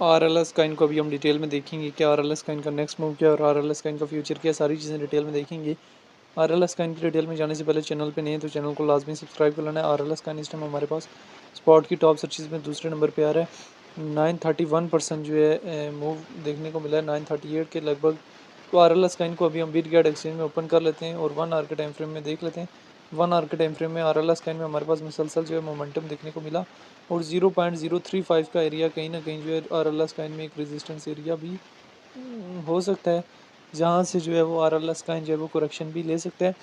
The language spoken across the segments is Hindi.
RLS कॉइन को अभी हम डिटेल में देखेंगे कि RLS कॉइन का नेक्स्ट मूव क्या है और RLS कॉइन का फ्यूचर क्या है, सारी चीज़ें डिटेल में देखेंगे। RLS कॉइन की डिटेल में जाने से पहले चैनल पे नहीं है तो चैनल को लाजमी सब्सक्राइब कर लेना है। RLS कॉइन इस टाइम हमारे पास स्पॉट की टॉप सर्चिज में दूसरे नंबर पे आ रहा है। 931% जो है मूव देखने को मिला है 938 के लगभग। तो RLS कॉइन को अभी हम बिटगेट एक्सचेंज में ओपन कर लेते हैं और 1 आवर के टाइम फ्रेम में देख लेते हैं। 1 आवर के टाइम फ्रेम में RLS कॉइन में हमारे पास मुसलसल जो है मोमेंटम देखने को मिला और 0.035 का एरिया कहीं ना कहीं जो है RLS कॉइन में एक रेजिस्टेंस एरिया भी हो सकता है, जहाँ से जो है वो RLS कॉइन जो है वो करेक्शन भी ले सकता है।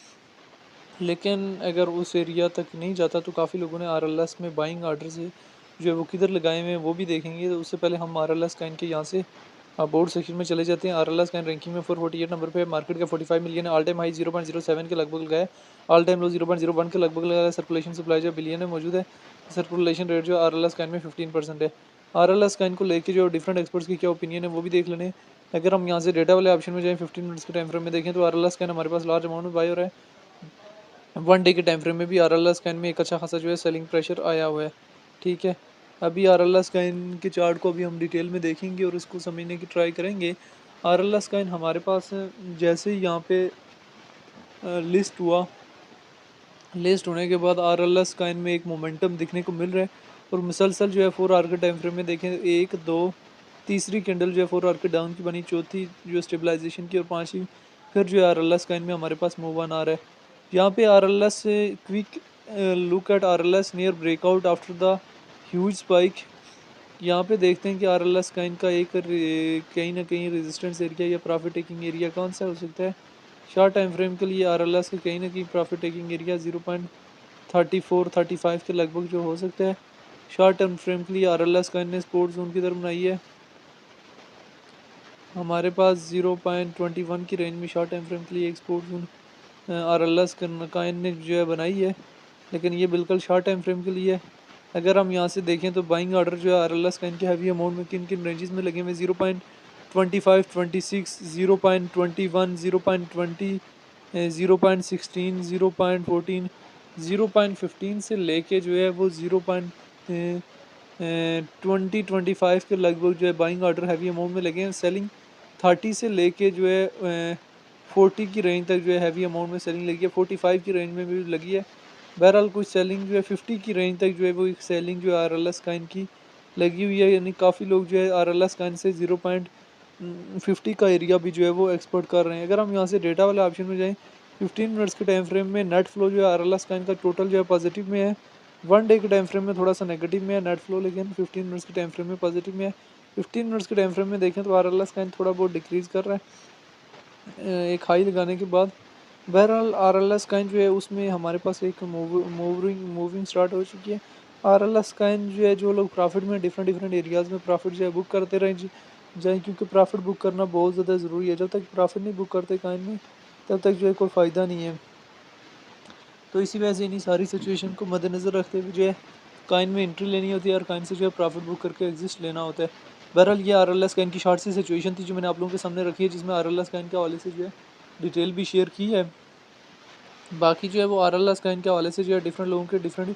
लेकिन अगर उस एरिया तक नहीं जाता तो काफ़ी लोगों ने RLS में बाइंग आर्डर से जो है वो किधर लगाए हुए हैं वो भी देखेंगे। तो उससे पहले हम RLS कॉइन के यहाँ से बोर्ड सेक्शन में चले जाते हैं। RLS कॉइन रैंकिंग में 448 नंबर पे, मार्केट का 45 मिलियन है। ऑल टाइम हाई 0.07 के लगभग लगाया, ऑल टाइम लो 0.01 के लगभग लगाया। सर्कुलेशन सप्लाई जो बिलियन में मौजूद है। सर्कुलेशन रेट जो RLS कॉइन में 15% है। RLS कॉइन को लेके जो डिफरेंट एक्सपर्ट्स की क्या ओपिनियन है वो भी देख लेने। अगर हम यहाँ से डेटा वाले ऑप्शन में जाएँ 15 मिनट्स के टाइम फ्रेम में देखें तो RLS कॉइन हमारे पास लार्ज अमाउंट में बाय हो रहा है। 1 डे के टाइम फ्रेम में भी RLS कॉइन में एक अच्छा खासा जो है सेलिंग प्रेशर आया हुआ है। ठीक है, अभी RLS कॉइन के चार्ट को अभी हम डिटेल में देखेंगे और उसको समझने की ट्राई करेंगे। RLS कॉइन हमारे पास जैसे ही यहाँ पे लिस्ट हुआ, लिस्ट होने के बाद RLS कॉइन में एक मोमेंटम दिखने को मिल रहा है और मुसलसल जो है 4 आवर के टाइम फ्रेम में देखें 1 2 तीसरी कैंडल जो है 4 आवर के डाउन की बनी, चौथी जो स्टेबलाइजेशन की और पांचवी फिर जो है RLS कॉइन में हमारे पास मूव ऑन आ रहा है। यहाँ पे RLS से quick look at RLS near breakout after the huge spike. यहाँ पे देखते हैं कि RLS कॉइन का एक कहीं ना कहीं रेजिस्टेंस एरिया या प्रॉफिट टेकिंग एरिया कौन सा हो सकता है। शॉर्ट टाइम फ्रेम के लिए RLS का कहीं ना कहीं प्रॉफिट टेकिंग एरिया 0.34-35 के लगभग जो हो सकता है। शॉर्ट टर्म फ्रेम के लिए RLS कॉइन ने सपोर्ट जोन की तरफ बनाई है। हमारे पास 0.21 की रेंज में शॉर्ट टाइम फ्रेम के लिए एक सपोर्ट जोन RLS कॉइन ने जो है बनाई है, लेकिन ये बिल्कुल शॉर्ट टाइम फ्रेम के लिए है। अगर हम यहाँ से देखें तो बाइंग ऑर्डर जो है RLS कॉइन के हैवी अमाउंट में किन किन रेंजेस में लगे हुए 0.25 26 0.21 0.20 0.16 0.14 0.15 से लेके जो है वो 0.20-25 के लगभग जो है बाइंग ऑर्डर हैवी अमाउंट में लगे हैं। सेलिंग 30 से लेके जो है 40 की रेंज तक जो है हैवी अमाउंट में सेलिंग लगी है। 45 की रेंज में भी लगी है। बहरहाल कुछ सेलिंग जो है 50 की रेंज तक जो है वो एक सेलिंग जो है RLS कॉइन की लगी हुई है, यानी काफ़ी लोग जो है RLS कॉइन से 0.50 का एरिया भी जो है वो एक्सपोर्ट कर रहे हैं। अगर हम यहाँ से डेटा वाले ऑप्शन में जाएँ 15 मिनट्स के टाइम फ्रेम में नेट फ्लो जो है RLS कॉइन का टोटल जो है पॉजिटिव में है। 1 डे के टाइम फ्रेम में थोड़ा सा नेगेटिव में है नेट फ्लो, लेकिन 15 मिनट्स के टाइम फ्रेम में पॉजिटिव में है। 15 मिनट्स के टाइम फ्रेम में देखें तो RLS कॉइन थोड़ा बहुत डिक्रीज़ कर रहा है एक हाई लगाने के बाद। बहरहाल RLS कॉइन जो है उसमें हमारे पास एक मूविंग स्टार्ट हो चुकी है। RLS कॉइन जो है जो लोग प्रॉफिट में डिफरेंट डिफरेंट एरियाज़ में प्रॉफिट जो है बुक करते रहें जाए, क्योंकि प्रॉफिट बुक करना बहुत ज़्यादा ज़रूरी है। जब तक प्रॉफिट नहीं बुक करते कॉइन में तब तक जो है कोई फ़ायदा नहीं है। तो इसी वजह से इन्हीं सारी सिचुएशन को मद्देनज़र रखते हुए जो है कॉइन में एंट्री लेनी होती है और कॉइन से जो है प्रॉफिट बुक करके एग्जिस्ट लेना होता है। बहरहाल ये RLS कॉइन की शॉर्ट सी सिचुएशन थी जो मैंने आप लोगों के सामने रखी है, जिसमें RLS कॉइन के हवाले से जो है डिटेल भी शेयर की है। बाकी जो है वो RLS कॉइन के हवाले से जो है डिफरेंट लोगों के डिफरेंट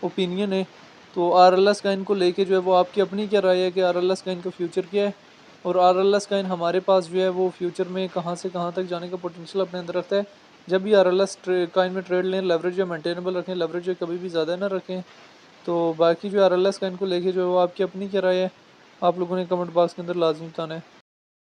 ओपिनियन है। तो RLS कॉइन को लेके जो है वो आपकी अपनी क्या राय है कि RLS कॉइन का फ्यूचर क्या है और RLS कॉइन हमारे पास जो है वो फ्यूचर में कहाँ से कहाँ तक जाने का पोटेंशियल अपने अंदर रखता है। जब भी RLS कॉइन में ट्रेड लें लेवरेज जो मेंटेनेबल रखें, लेवरेज जो कभी भी ज़्यादा ना रखें। तो बाकी जो RLS कॉइन को लेके जो है वो आपकी अपनी क्या राय है, आप लोगों ने कमेंट बॉक्स के अंदर लाजमी बताना है।